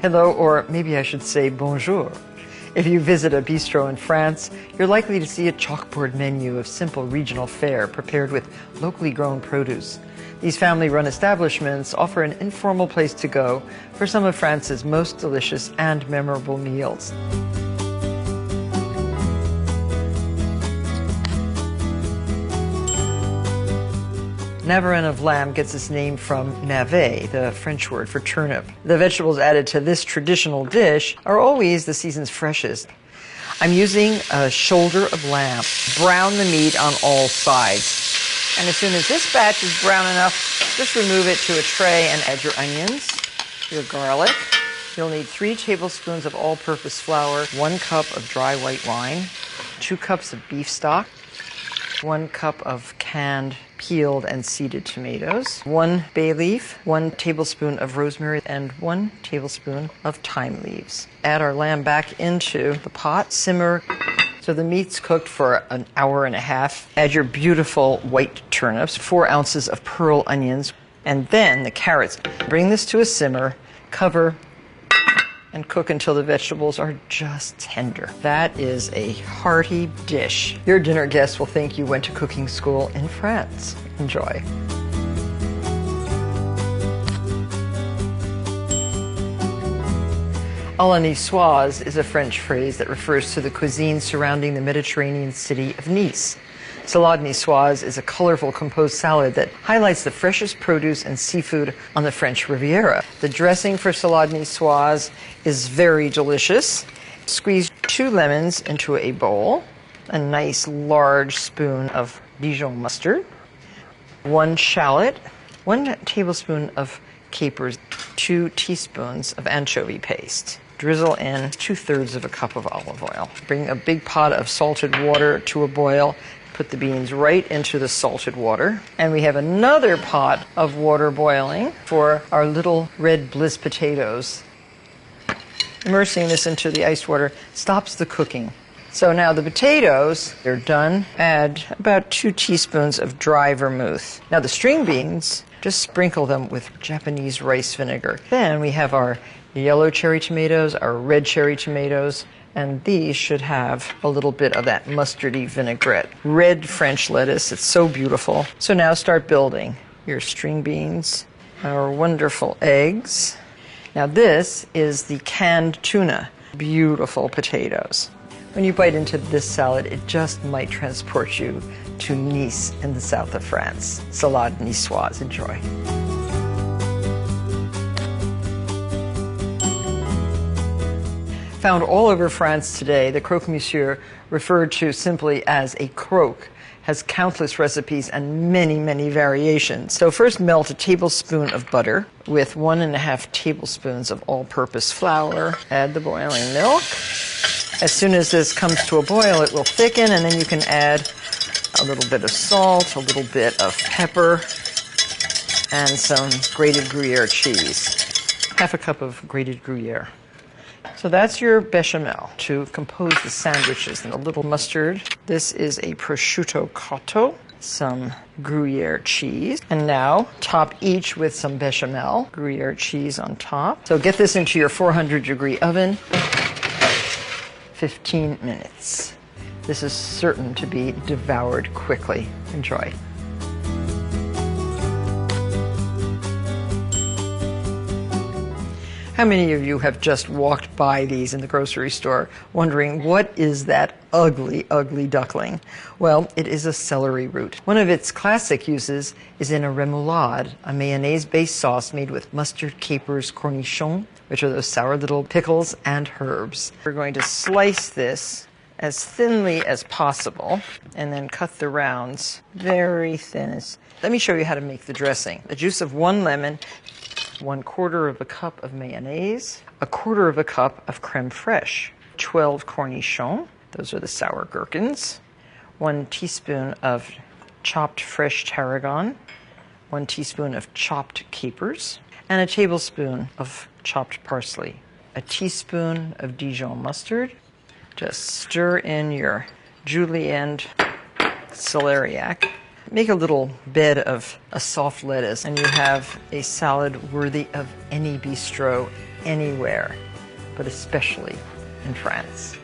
Hello, or maybe I should say bonjour. If you visit a bistro in France, you're likely to see a chalkboard menu of simple regional fare prepared with locally grown produce. These family-run establishments offer an informal place to go for some of France's most delicious and memorable meals. Navarin of lamb gets its name from navet, the French word for turnip. The vegetables added to this traditional dish are always the season's freshest. I'm using a shoulder of lamb. Brown the meat on all sides. And as soon as this batch is brown enough, just remove it to a tray and add your onions, your garlic. You'll need 3 tablespoons of all-purpose flour, 1 cup of dry white wine, 2 cups of beef stock, 1 cup of canned, peeled, and seeded tomatoes, 1 bay leaf, 1 tablespoon of rosemary, and 1 tablespoon of thyme leaves. Add our lamb back into the pot, simmer so the meat's cooked for an hour and a half. Add your beautiful white turnips, 4 ounces of pearl onions, and then the carrots. Bring this to a simmer, cover, and cook until the vegetables are just tender. That is a hearty dish. Your dinner guests will think you went to cooking school in France. Enjoy. A la niçoise is a French phrase that refers to the cuisine surrounding the Mediterranean city of Nice. Salade niçoise is a colorful composed salad that highlights the freshest produce and seafood on the French Riviera. The dressing for salade niçoise is very delicious. Squeeze 2 lemons into a bowl, a nice large spoon of Dijon mustard, 1 shallot, 1 tablespoon of capers, 2 teaspoons of anchovy paste. Drizzle in 2/3 of a cup of olive oil. Bring a big pot of salted water to a boil. Put the beans right into the salted water. And we have another pot of water boiling for our little red bliss potatoes. Immersing this into the iced water stops the cooking. So now the potatoes, they're done. Add about 2 teaspoons of dry vermouth. Now the string beans, just sprinkle them with Japanese rice vinegar. Then we have our yellow cherry tomatoes, our red cherry tomatoes, and these should have a little bit of that mustardy vinaigrette. Red French lettuce, it's so beautiful. So now start building your string beans, our wonderful eggs. Now this is the canned tuna, beautiful potatoes. When you bite into this salad, it just might transport you to Nice in the south of France. Salade niçoise, enjoy. Found all over France today, the croque-monsieur, referred to simply as a croque, has countless recipes and many, many variations. So first melt a tablespoon of butter with 1.5 tablespoons of all-purpose flour. Add the boiling milk. As soon as this comes to a boil, it will thicken, and then you can add a little bit of salt, a little bit of pepper, and some grated Gruyere cheese. 1/2 cup of grated Gruyere. So that's your bechamel to compose the sandwiches. And a little mustard. This is a prosciutto cotto, some Gruyere cheese. And now top each with some bechamel, Gruyere cheese on top. So get this into your 400-degree oven, 15 minutes. This is certain to be devoured quickly. Enjoy. How many of you have just walked by these in the grocery store wondering, what is that ugly, ugly duckling? Well, it is a celery root. One of its classic uses is in a remoulade, a mayonnaise-based sauce made with mustard, capers, cornichons, which are those sour little pickles, and herbs. We're going to slice this as thinly as possible and then cut the rounds very thin. Let me show you how to make the dressing. The juice of 1 lemon, 1/4 of a cup of mayonnaise, 1/4 of a cup of creme fraiche, 12 cornichons, those are the sour gherkins, 1 teaspoon of chopped fresh tarragon, 1 teaspoon of chopped capers, and a tablespoon of chopped parsley, a teaspoon of Dijon mustard. Just stir in your julienne celeriac. Make a little bed of a soft lettuce, and you have a salad worthy of any bistro anywhere, but especially in France.